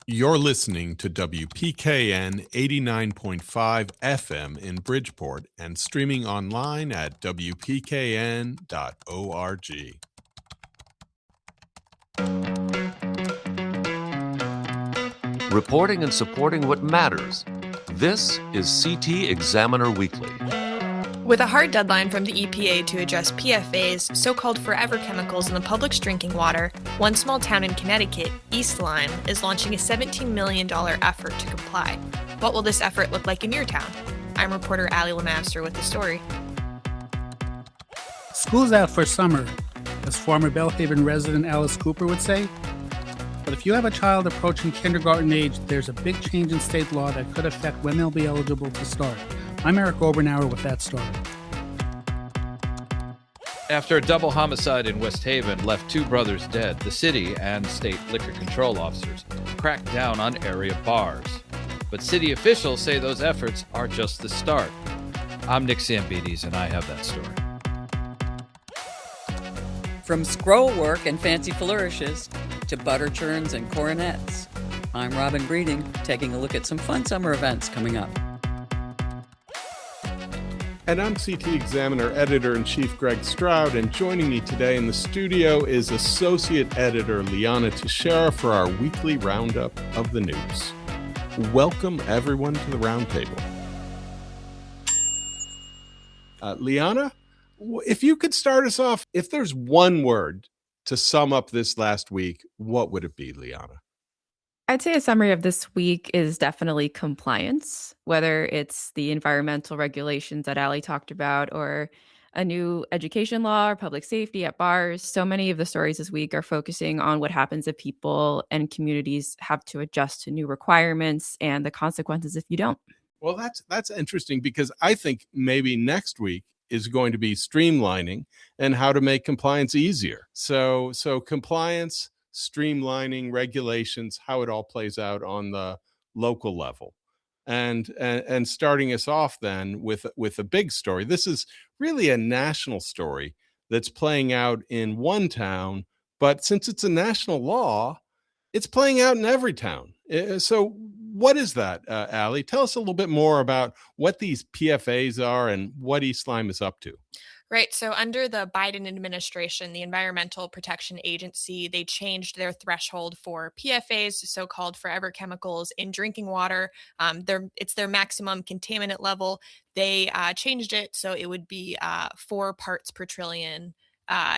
You're listening to WPKN 89.5 FM in Bridgeport and streaming online at wpkn.org. Reporting and supporting what matters. This is CT Examiner Weekly. With a hard deadline from the EPA to address PFAs, so-called forever chemicals in the public's drinking water, one small town in Connecticut, East Lyme, is launching a $17 million effort to comply. What will this effort look like in your town? I'm reporter Ally LeMaster with the story. School's out for summer, as former Belhaven resident Alice Cooper would say. But if you have a child approaching kindergarten age, there's a big change in state law that could affect when they'll be eligible to start. I'm Eric Obernauer with that story. After a double homicide in West Haven left two brothers dead, the city and state liquor control officers cracked down on area bars. But city officials say those efforts are just the start. I'm Nick Sambides, and I have that story. From scroll work and fancy flourishes to butter churns and coronets, I'm Robin Breeding, taking a look at some fun summer events coming up. And I'm CT Examiner Editor-in-Chief Greg Stroud, and joining me today in the studio is Associate Editor Liana Teixeira for our weekly roundup of the news. Welcome, everyone, to the roundtable. Liana, if you could start us off, if there's one word to sum up this last week, what would it be, Liana? I'd say a summary of this week is definitely compliance, whether it's the environmental regulations that Ally talked about or a new education law or public safety at bars. So many of the stories this week are focusing on what happens if people and communities have to adjust to new requirements and the consequences if you don't. Well, that's interesting, because I think maybe next week is going to be streamlining and how to make compliance easier. So compliance, streamlining, regulations, how it all plays out on the local level. And starting us off then with a big story. This is really a national story that's playing out in one town, but since it's a national law, it's playing out in every town. So what is that, Ally? Tell us a little bit more about what these PFAs are and what East Lyme is up to. Right. So under the Biden administration, the Environmental Protection Agency, they changed their threshold for PFAs, so-called forever chemicals in drinking water. It's their maximum contaminant level. They changed it so it would be 4 parts per trillion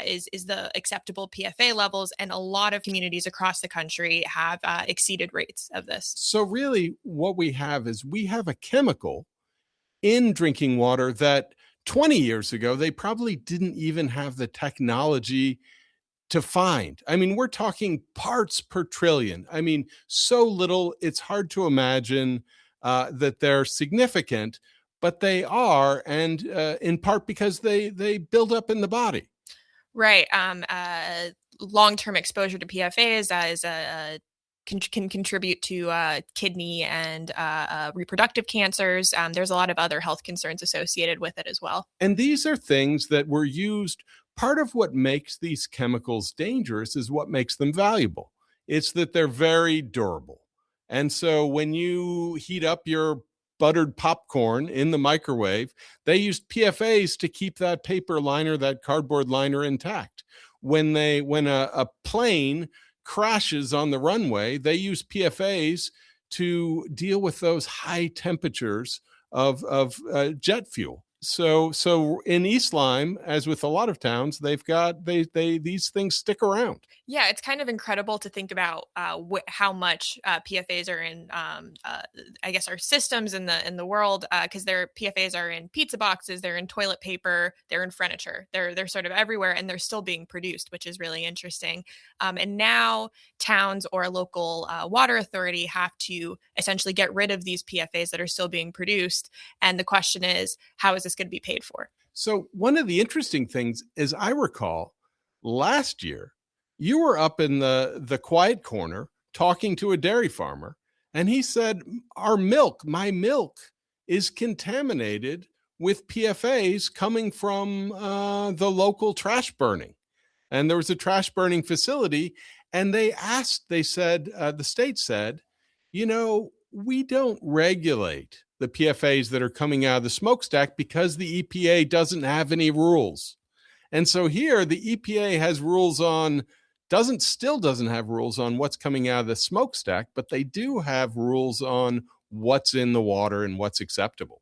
is the acceptable PFA levels. And a lot of communities across the country have exceeded rates of this. So really what we have is we have a chemical in drinking water that 20 years ago, they probably didn't even have the technology to find. I mean, we're talking parts per trillion. I mean, so little, it's hard to imagine that they're significant, but they are, and in part because they build up in the body. Right. Long-term exposure to PFAs can contribute to kidney and reproductive cancers. There's a lot of other health concerns associated with it as well. And these are things that were used. Part of what makes these chemicals dangerous is what makes them valuable. It's that they're very durable. And so when you heat up your buttered popcorn in the microwave, they used PFAs to keep that paper liner, that cardboard liner intact. When a plane crashes on the runway, they use PFAs to deal with those high temperatures of jet fuel. So in East Lyme, as with a lot of towns, they've got these things stick around. Yeah, it's kind of incredible to think about how much PFAs are in, I guess, our systems in the world, because their PFAs are in pizza boxes, they're in toilet paper, they're in furniture, they're sort of everywhere, and they're still being produced, which is really interesting. And now towns or a local water authority have to essentially get rid of these PFAs that are still being produced. And the question is, how is this going to be paid for? So one of the interesting things is, I recall last year, you were up in the quiet corner talking to a dairy farmer, and he said, my milk is contaminated with PFAs coming from the local trash burning. And there was a trash burning facility, and the state said, We don't regulate the PFAs that are coming out of the smokestack because the EPA doesn't have any rules. And so here the EPA has rules on, still doesn't have rules on what's coming out of the smokestack, but they do have rules on what's in the water and what's acceptable.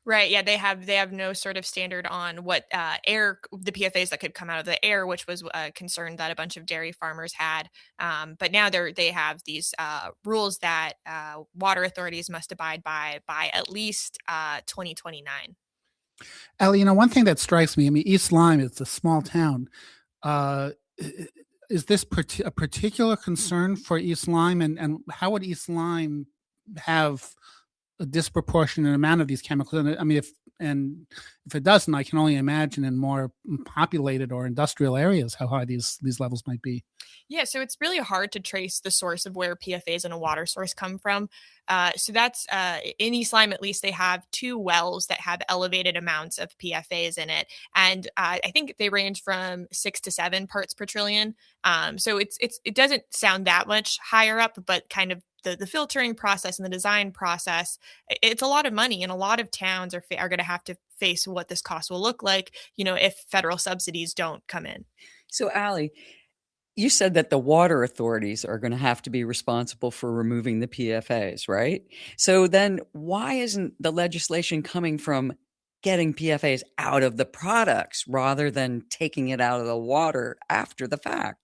Right. Yeah, they have no sort of standard on what the PFAs that could come out of the air, which was a concern that a bunch of dairy farmers had. But now they have these rules that water authorities must abide by at least 2029. Ally, one thing that strikes me, East Lyme is a small town. Is this a particular concern for East Lyme, and how would East Lyme have a disproportionate amount of these chemicals? If it doesn't, I can only imagine in more populated or industrial areas how high these levels might be. Yeah, so it's really hard to trace the source of where PFAs in a water source come from. So that's in East Lyme, at least they have 2 wells that have elevated amounts of PFAs in it, and I think they range from 6 to 7 parts per trillion. So it doesn't sound that much higher up, but kind of the filtering process and the design process, it's a lot of money, and a lot of towns are going to have to face what this cost will look like, if federal subsidies don't come in. So, Ally, you said that the water authorities are going to have to be responsible for removing the PFAs, right? So then why isn't the legislation coming from getting PFAs out of the products rather than taking it out of the water after the fact?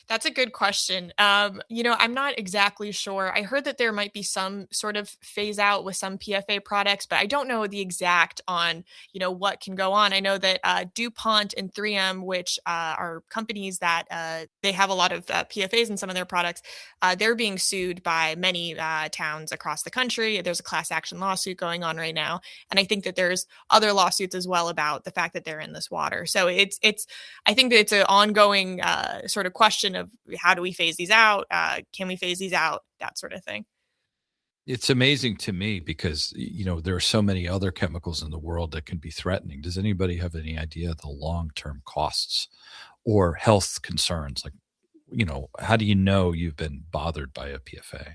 That's a good question. I'm not exactly sure. I heard that there might be some sort of phase out with some PFA products, but I don't know the exact on, what can go on. I know that DuPont and 3M, which are companies that they have a lot of PFAs in some of their products, they're being sued by many towns across the country. There's a class action lawsuit going on right now. And I think that there's other lawsuits as well about the fact that they're in this water. So I think that it's an ongoing sort of question of how do we phase these out? Can we phase these out? That sort of thing. It's amazing to me because, there are so many other chemicals in the world that can be threatening. Does anybody have any idea of the long-term costs or health concerns? Like, how do you know you've been bothered by a PFA?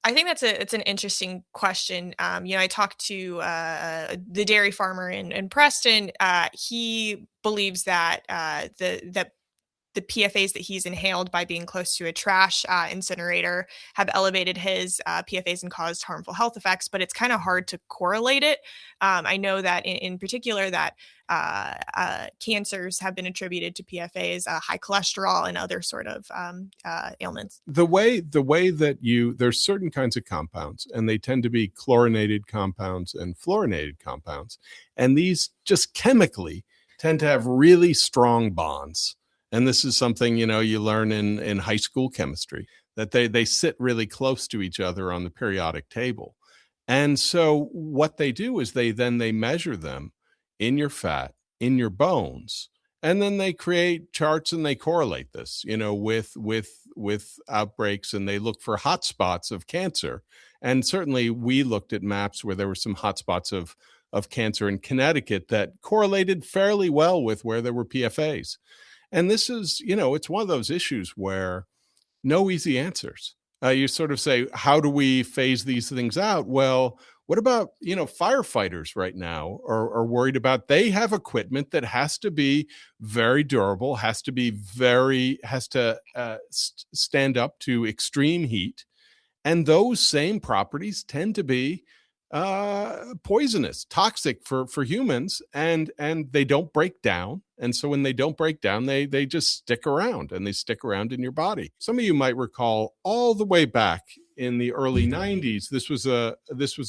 I think it's an interesting question. I talked to the dairy farmer in Preston. He believes that the PFAs that he's inhaled by being close to a trash incinerator have elevated his PFAs and caused harmful health effects, but it's kind of hard to correlate it. I know that in particular that cancers have been attributed to PFAs, high cholesterol, and other sort of ailments. The way that there's certain kinds of compounds, and they tend to be chlorinated compounds and fluorinated compounds, and these just chemically tend to have really strong bonds. And this is something, you learn in high school chemistry, that they sit really close to each other on the periodic table. And so what they do is they measure them in your fat, in your bones, and then they create charts and they correlate this, with outbreaks, and they look for hot spots of cancer. And certainly we looked at maps where there were some hot spots of cancer in Connecticut that correlated fairly well with where there were PFAs. And this is, it's one of those issues where no easy answers. You sort of say, how do we phase these things out? Well, what about, firefighters right now are worried about, they have equipment that has to be very durable, has to stand up to extreme heat. And those same properties tend to be poisonous, toxic for humans, and they don't break down. And so when they don't break down, they just stick around, and they stick around in your body. Some of you might recall all the way back in the early 90s, this was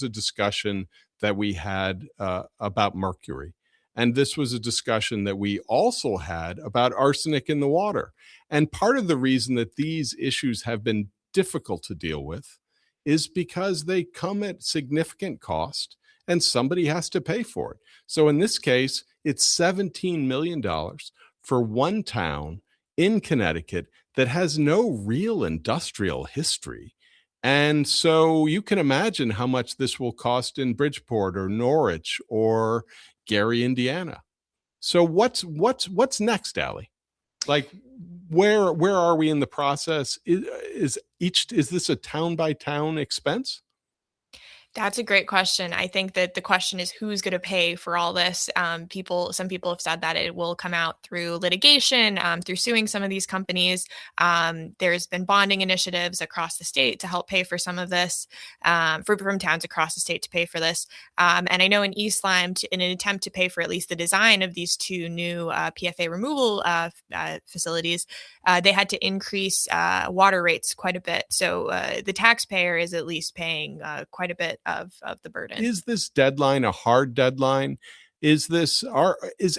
a discussion that we had about mercury. And this was a discussion that we also had about arsenic in the water. And part of the reason that these issues have been difficult to deal with is because they come at significant cost, and somebody has to pay for it. So in this case, it's $17 million for one town in Connecticut that has no real industrial history. And so you can imagine how much this will cost in Bridgeport or Norwich or Gary, Indiana. So what's next, Ally? Like, where are we in the process? Is this a town by town expense? That's a great question. I think that the question is who's going to pay for all this. Some people have said that it will come out through litigation, through suing some of these companies. There's been bonding initiatives across the state to help pay for some of this, from towns across the state to pay for this. And I know in East Lyme, in an attempt to pay for at least the design of these two new PFA removal facilities, they had to increase water rates quite a bit. So the taxpayer is at least paying quite a bit of the burden. Is this deadline a hard deadline? Is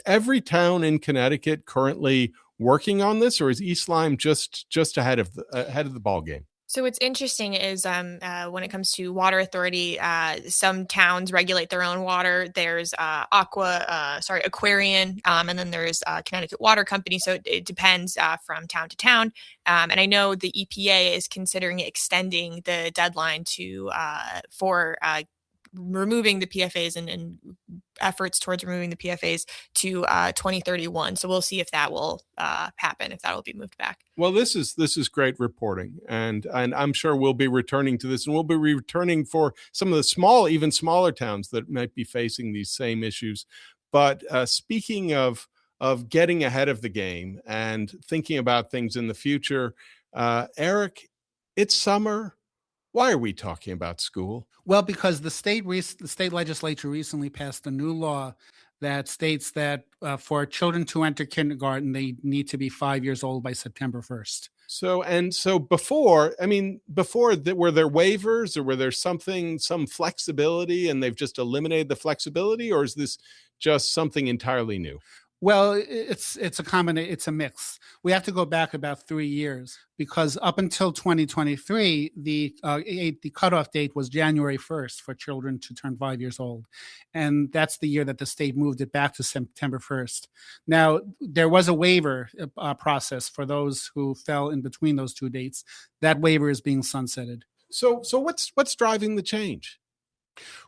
every town in Connecticut currently working on this, or is East Lyme just ahead of the ball game? So what's interesting is when it comes to water authority, some towns regulate their own water. There's Aquarian, and then there's Connecticut Water Company. So it depends from town to town. And I know the EPA is considering extending the deadline for removing the PFAs and efforts towards removing the PFAs to 2031. So we'll see if that will happen, if that will be moved back. Well, this is great reporting, and I'm sure we'll be returning to this, and we'll be returning for some of the even smaller towns that might be facing these same issues. But speaking of getting ahead of the game and thinking about things in the future, Eric, it's summer. Why are we talking about school? Well, because the state legislature recently passed a new law that states that for children to enter kindergarten, they need to be 5 years old by September 1st. So before that, were there waivers, or were there some flexibility, and they've just eliminated the flexibility, or is this just something entirely new? Well, it's a mix. We have to go back about 3 years, because up until 2023, the cutoff date was January 1st for children to turn 5 years old. And that's the year that the state moved it back to September 1st. Now, there was a waiver process for those who fell in between those two dates. That waiver is being sunsetted. So what's driving the change?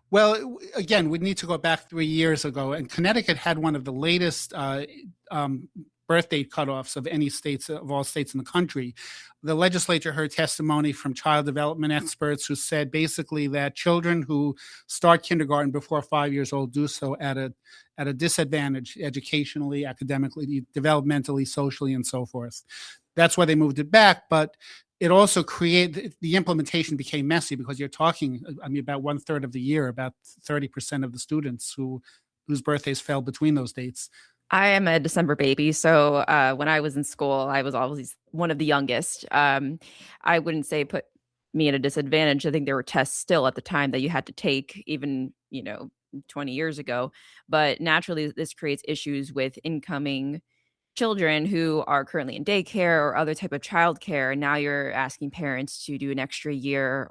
Well, again, we need to go back 3 years ago, and Connecticut had one of the latest birth date cutoffs of all states in the country. The legislature heard testimony from child development experts who said basically that children who start kindergarten before 5 years old do so at a disadvantage educationally, academically, developmentally, socially, and so forth. That's why they moved it back, but it also the implementation became messy, because you're talking, about 1/3 of the year, about 30% of the students whose birthdays fell between those dates. I am a December baby, so when I was in school, I was always one of the youngest. I wouldn't say put me at a disadvantage. I think there were tests still at the time that you had to take, even 20 years ago. But naturally, this creates issues with incoming children who are currently in daycare or other type of childcare. And now you're asking parents to do an extra year,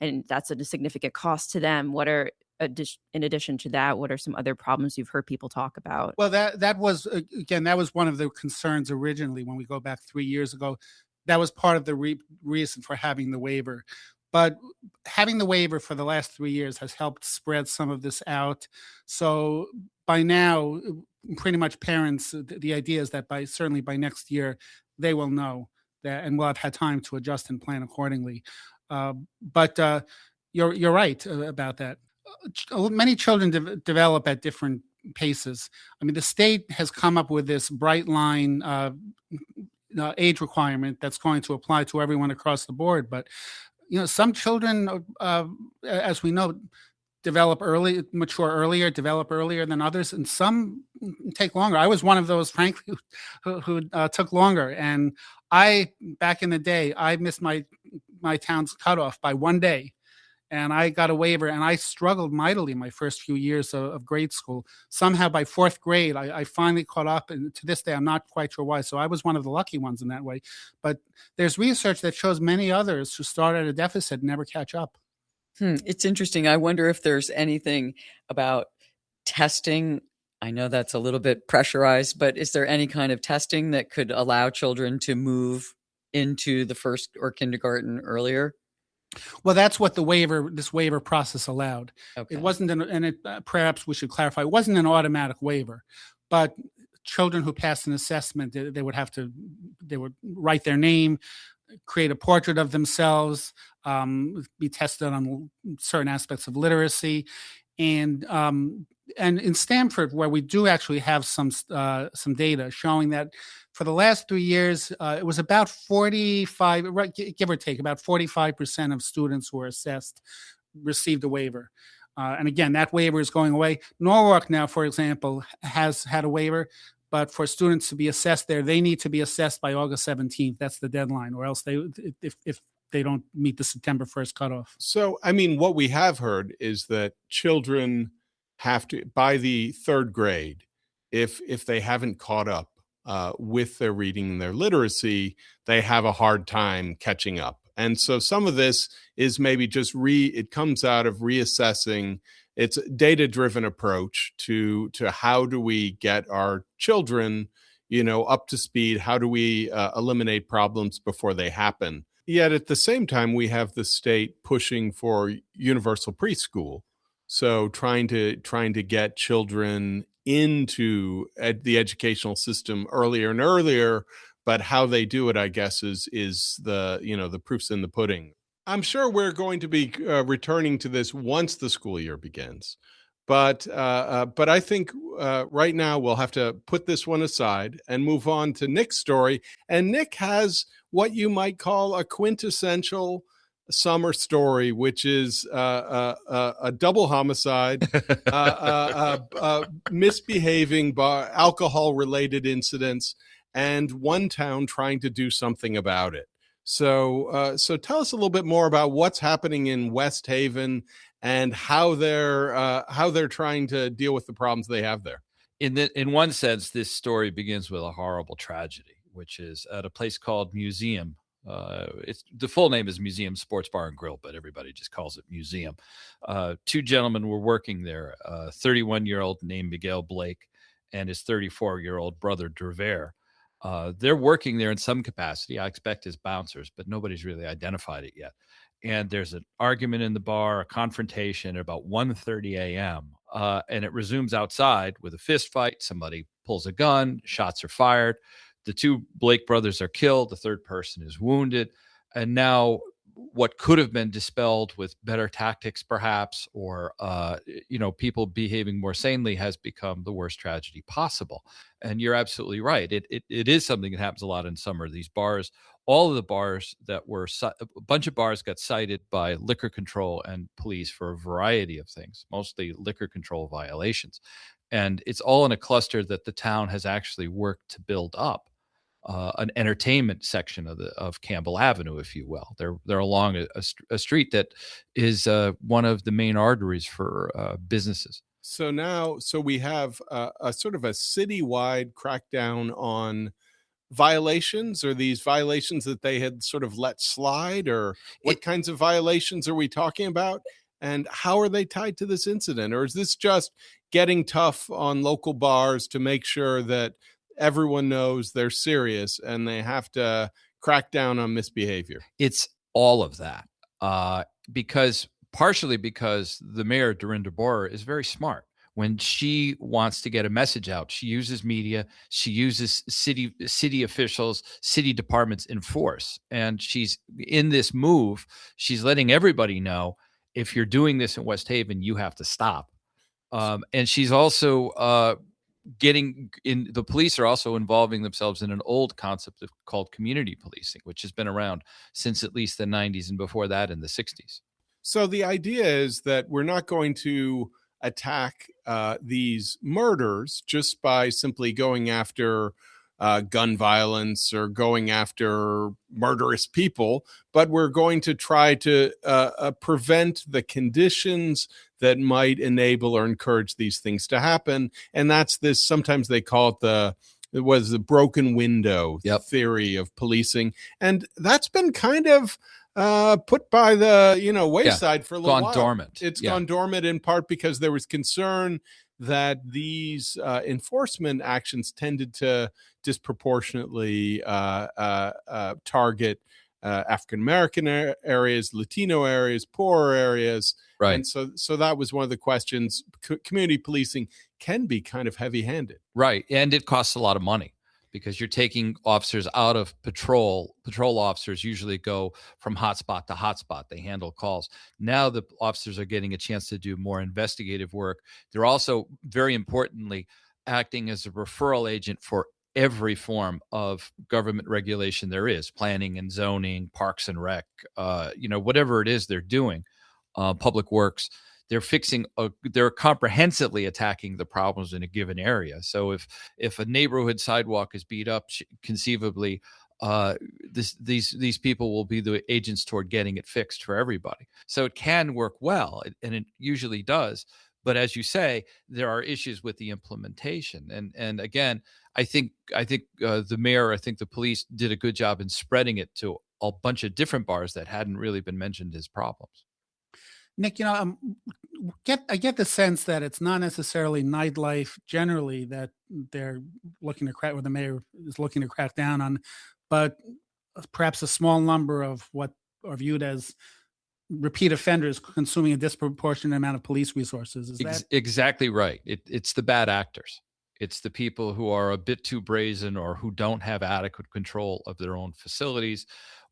and that's a significant cost to them. What are, in addition to that, what are some other problems you've heard people talk about? Well, that was one of the concerns originally when we go back 3 years ago. That was part of the reason for having the waiver. But having the waiver for the last 3 years has helped spread some of this out. So by now, pretty much parents, the idea is that certainly by next year, they will know that, and will have had time to adjust and plan accordingly. But you're right about that. Many children develop at different paces. The state has come up with this bright line age requirement that's going to apply to everyone across the board. But some children, as we know, mature earlier, develop earlier than others, and some take longer. I was one of those, frankly, who took longer. And back in the day, I missed my town's cutoff by 1 day, and I got a waiver, and I struggled mightily my first few years of grade school. Somehow by 4th grade, I finally caught up, and to this day, I'm not quite sure why. So I was one of the lucky ones in that way. But there's research that shows many others who start at a deficit never catch up. It's interesting. I wonder if there's anything about testing. I know that's a little bit pressurized, but is there any kind of testing that could allow children to move into the first or kindergarten earlier? Well, that's what this waiver process allowed. Okay. It wasn't, perhaps we should clarify, it wasn't an automatic waiver, but children who passed an assessment, they would write their name, create a portrait of themselves, be tested on certain aspects of literacy. And in Stanford, where we do actually have some data showing that for the last 3 years, it was about 45, give or take, about 45% of students who were assessed received a waiver. And again, that waiver is going away. Norwalk now, for example, has had a waiver, but for students to be assessed there, they need to be assessed by August 17th. That's the deadline, or else if they don't meet the September 1st cutoff. So, I mean, what we have heard is that children have to, by the third grade, if they haven't caught up with their reading and their literacy, they have a hard time catching up. And so some of this is maybe just it comes out of reassessing. It's a data-driven approach to how do we get our children, up to speed? How do we eliminate problems before they happen? Yet at the same time, we have the state pushing for universal preschool. So trying to get children into the educational system earlier and earlier, but how they do it, I guess, is the proof's in the pudding. I'm sure we're going to be returning to this once the school year begins, but I think right now we'll have to put this one aside and move on to Nick's story. And Nick has what you might call a quintessential summer story, which is a double homicide, misbehaving, alcohol-related incidents, and one town trying to do something about it. So tell us a little bit more about what's happening in West Haven and how they're trying to deal with the problems they have there. In one sense, this story begins with a horrible tragedy, which is at a place called Museum. The full name is Museum Sports Bar and Grill, but everybody just calls it Museum. Two gentlemen were working there, a 31-year-old named Miguel Blake and his 34-year-old brother Drever. They're working there in some capacity, I expect as bouncers, but nobody's really identified it yet. And there's an argument in the bar, a confrontation at about 1:30 a.m. And it resumes outside with a fist fight. Somebody pulls a gun, shots are fired. The two Blake brothers are killed. The third person is wounded. And now what could have been dispelled with better tactics, perhaps, or, people behaving more sanely has become the worst tragedy possible. And you're absolutely right. It is something that happens a lot in summer. These bars, all of the bars that were, a bunch of bars got cited by liquor control and police for a variety of things, mostly liquor control violations. And it's all in a cluster that the town has actually worked to build up. An entertainment section of Campbell Avenue, if you will. They're along a street that is one of the main arteries for businesses. So we have a sort of a citywide crackdown on violations. Are these violations that they had sort of let slide, or what kinds of violations are we talking about? And how are they tied to this incident? Or is this just getting tough on local bars to make sure that everyone knows they're serious and they have to crack down on misbehavior? It's all of that, partially because the mayor, Dorinda Borer, is very smart. When she wants to get a message out, she uses media, she uses city officials, city departments in force. And she's in this move, she's letting everybody know, if you're doing this in West Haven, you have to stop. And she's also the police are also involving themselves in an old concept called community policing, which has been around since at least the 90s, and before that in the 60s. So the idea is that we're not going to attack these murders just by simply going after gun violence or going after murderous people, but we're going to try to prevent the conditions that might enable or encourage these things to happen. And that's this, sometimes they call it the broken window theory of policing. And that's been kind of put by the wayside for a little while. Dormant. It's gone dormant in part because there was concern that these enforcement actions tended to disproportionately target African American areas, Latino areas, poorer areas. Right. And so that was one of the questions. Community policing can be kind of heavy-handed. Right. And it costs a lot of money because you're taking officers out of patrol. Patrol officers usually go from hotspot to hotspot. They handle calls. Now the officers are getting a chance to do more investigative work. They're also, very importantly, acting as a referral agent for every form of government regulation there is, planning and zoning, parks and rec, whatever it is they're doing, public works. They're comprehensively attacking the problems in a given area. So if a neighborhood sidewalk is beat up, conceivably, these people will be the agents toward getting it fixed for everybody. So it can work well, and it usually does. But as you say, there are issues with the implementation. And again, I think the mayor, I think the police did a good job in spreading it to a bunch of different bars that hadn't really been mentioned as problems. Nick, I get the sense that it's not necessarily nightlife generally that they're looking to crack, or the mayor is looking to crack down on, but perhaps a small number of what are viewed as repeat offenders consuming a disproportionate amount of police resources. Is that exactly right? It's the bad actors. It's the people who are a bit too brazen or who don't have adequate control of their own facilities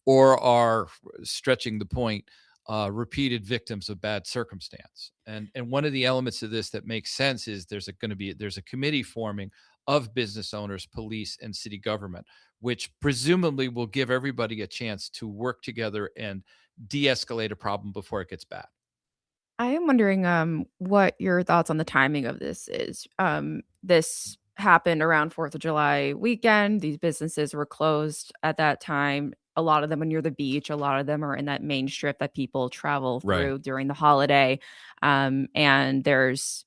or are stretching the point, repeated victims of bad circumstance. And one of the elements of this that makes sense is there's a committee forming of business owners, police, and city government, which presumably will give everybody a chance to work together and de-escalate a problem before it gets bad. I am wondering what your thoughts on the timing of this is. This happened around 4th of July weekend. These businesses were closed at that time. A lot of them are near the beach. A lot of them are in that main strip that people travel through during the holiday. And there's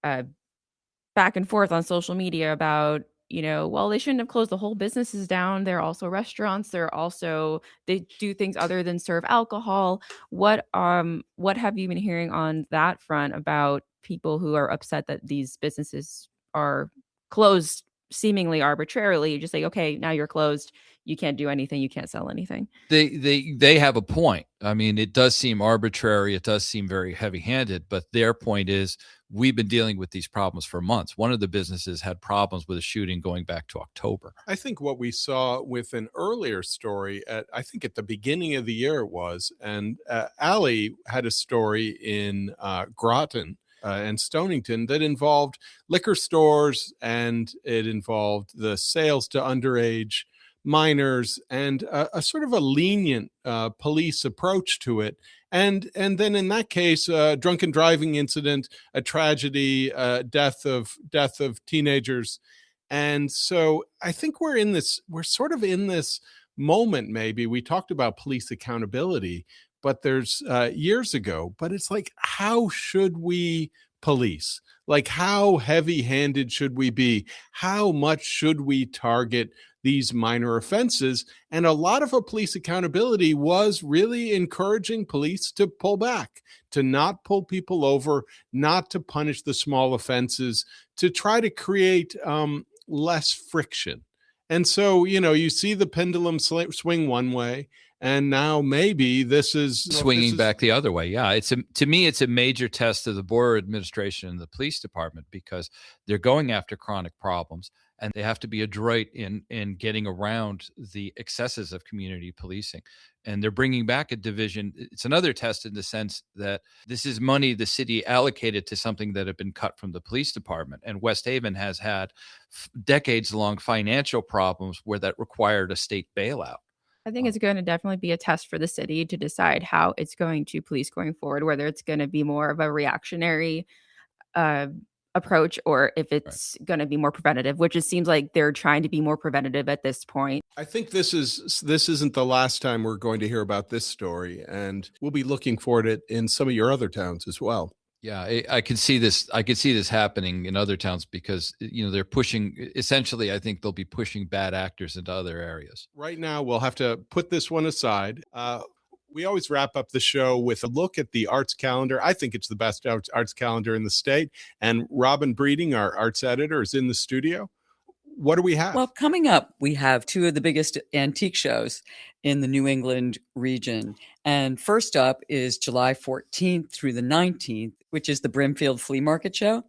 back and forth on social media about, well, they shouldn't have closed the whole businesses down. They're also restaurants. They do things other than serve alcohol. What have you been hearing on that front about people who are upset that these businesses are closed seemingly arbitrarily? You just say, okay, now you're closed. You can't do anything. You can't sell anything. They have a point. I mean, it does seem arbitrary. It does seem very heavy-handed. But their point is, we've been dealing with these problems for months. One of the businesses had problems with a shooting going back to October. I think what we saw with an earlier story, I think at the beginning of the year it was, and Ally had a story in Groton and Stonington that involved liquor stores, and it involved the sales to underage minors and a sort of a lenient police approach to it. And then in that case, a drunken driving incident, a tragedy, death of teenagers. And so I think we're sort of in this moment. Maybe we talked about police accountability, but there's years ago, but it's like, how should we police? Like, how heavy-handed should we be? How much should we target these minor offenses? And a lot of police accountability was really encouraging police to pull back, to not pull people over, not to punish the small offenses, to try to create less friction. And so, you see the pendulum swing one way, and now maybe this is swinging back the other way. Yeah, to me, it's a major test of the border administration and the police department, because they're going after chronic problems, and they have to be adroit in getting around the excesses of community policing. And they're bringing back a division. It's another test in the sense that this is money the city allocated to something that had been cut from the police department. And West Haven has had decades-long financial problems where that required a state bailout. I think it's going to definitely be a test for the city to decide how it's going to police going forward, whether it's going to be more of a reactionary approach or if it's going to be more preventative, which it seems like they're trying to be more preventative at this point. I think this isn't the last time we're going to hear about this story, and we'll be looking for it in some of your other towns as well. Yeah, I could see this. I could see this happening in other towns because, they're pushing. Essentially, I think they'll be pushing bad actors into other areas. Right now, we'll have to put this one aside. We always wrap up the show with a look at the arts calendar. I think it's the best arts calendar in the state. And Robin Breeding, our arts editor, is in the studio. What do we have? Well, coming up, we have two of the biggest antique shows in the New England region. And first up is July 14th through the 19th, which is the Brimfield Flea Market Show.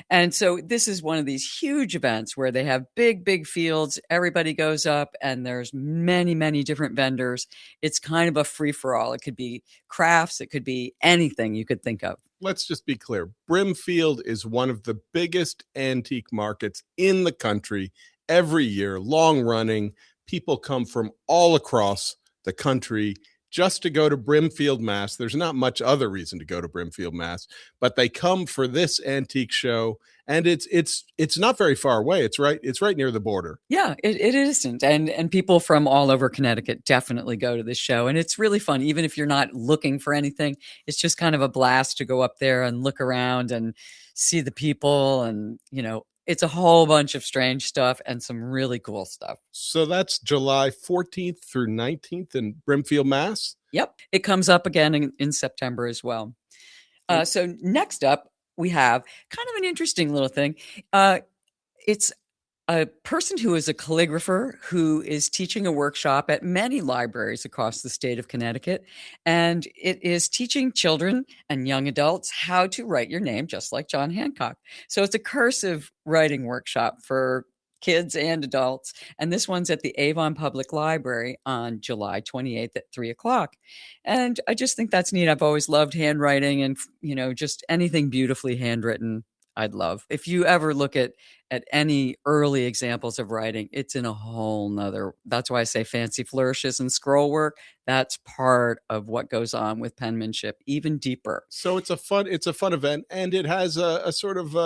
And so this is one of these huge events where they have big fields. Everybody goes up and there's many different vendors. It's kind of a free-for-all. It could be crafts. It could be anything you could think of. Let's just be clear. Brimfield is one of the biggest antique markets in the country every year, long running. People come from all across the country just to go to Brimfield, Mass. There's not much other reason to go to Brimfield, Mass, but they come for this antique show, and it's not very far away. It's right near the border. Yeah, it isn't. And people from all over Connecticut definitely go to this show, and it's really fun. Even if you're not looking for anything, it's just kind of a blast to go up there and look around and see the people, and it's a whole bunch of strange stuff and some really cool stuff. So that's July 14th through 19th in Brimfield, Mass. Yep. It comes up again in September as well. So next up, we have kind of an interesting little thing. It's a person who is a calligrapher who is teaching a workshop at many libraries across the state of Connecticut. And it is teaching children and young adults how to write your name, just like John Hancock. So it's a cursive writing workshop for kids and adults. And this one's at the Avon Public Library on July 28th at 3:00. And I just think that's neat. I've always loved handwriting and, just anything beautifully handwritten. I'd love. If you ever look at any early examples of writing, it's in a whole nother. That's why I say fancy flourishes and scroll work. That's part of what goes on with penmanship, even deeper. So it's a fun event, and it has a sort of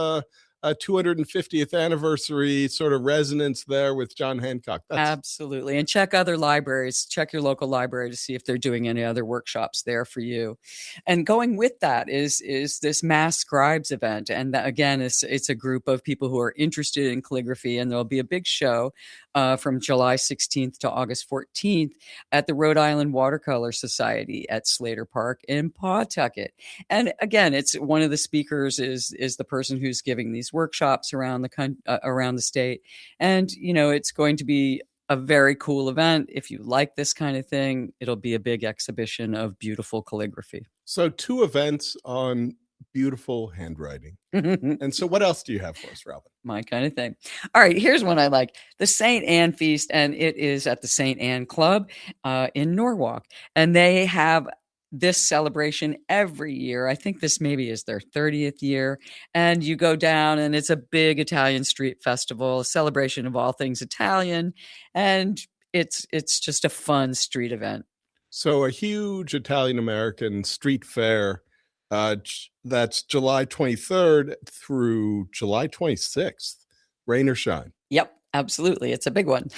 a 250th anniversary sort of resonance there with John Hancock. Absolutely. And check other libraries, check your local library to see if they're doing any other workshops there for you. And going with that is this Mass Scribes event. And that, again, it's a group of people who are interested in calligraphy, and there'll be a big show from July 16th to August 14th at the Rhode Island Watercolor Society at Slater Park in Pawtucket. And again, it's one of the speakers is the person who's giving these workshops around the state. And, it's going to be a very cool event. If you like this kind of thing, it'll be a big exhibition of beautiful calligraphy. So 2 events on beautiful handwriting. And so what else do you have for us, Robin? My kind of thing. All right, here's one I like. The St. Anne Feast, and it is at the St. Anne Club in Norwalk. And they have this celebration every year. I think this maybe is their 30th year. And you go down and it's a big Italian street festival, a celebration of all things Italian. And it's just a fun street event. So a huge Italian-American street fair. That's July 23rd through July 26th, rain or shine. Yep, absolutely. It's a big one.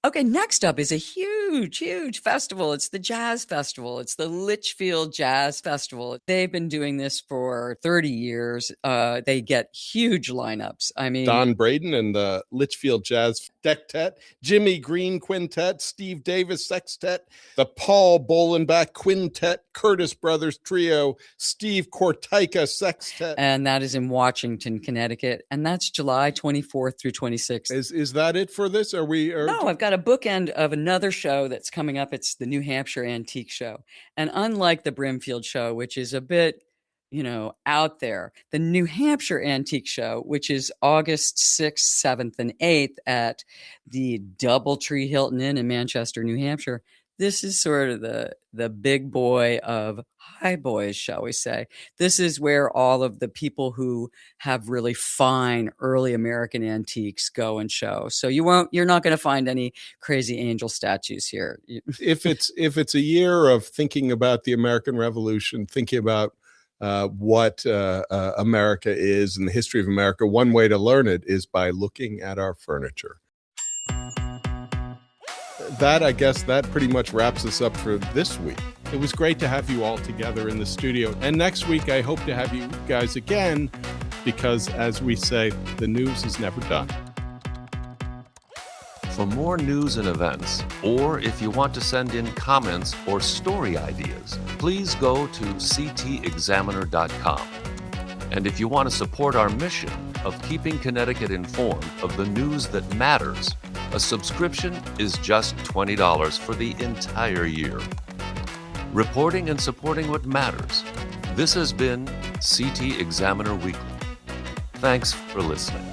Okay, next up is a huge festival. It's the Jazz Festival. It's the Litchfield Jazz Festival. They've been doing this for 30 years. They get huge lineups. I mean, Don Braden and the Litchfield Jazz Dectet, Jimmy Green Quintet, Steve Davis Sextet, the Paul Bolenbach Quintet, Curtis Brothers Trio, Steve Kortyka Sextet. And that is in Washington, Connecticut. And that's July 24th through 26th. Is that it for this? No, I've got a bookend of another show that's coming up. It's the New Hampshire Antique Show. And unlike the Brimfield Show, which is a bit, out there, the New Hampshire Antique Show, which is August 6th, 7th, and 8th at the Doubletree Hilton Inn in Manchester, New Hampshire. This is sort of the big boy of high boys, shall we say. This is where all of the people who have really fine early American antiques go and show. So you're not going to find any crazy angel statues here. If it's a year of thinking about the American Revolution, thinking about what America is and the history of America, one way to learn it is by looking at our furniture. I guess that pretty much wraps us up for this week. It was great to have you all together in the studio. And next week, I hope to have you guys again, because as we say, the news is never done. For more news and events, or if you want to send in comments or story ideas, please go to ctexaminer.com. And if you want to support our mission of keeping Connecticut informed of the news that matters, A subscription is just $20 for the entire year. Reporting and supporting what matters. This has been CT Examiner Weekly. Thanks for listening.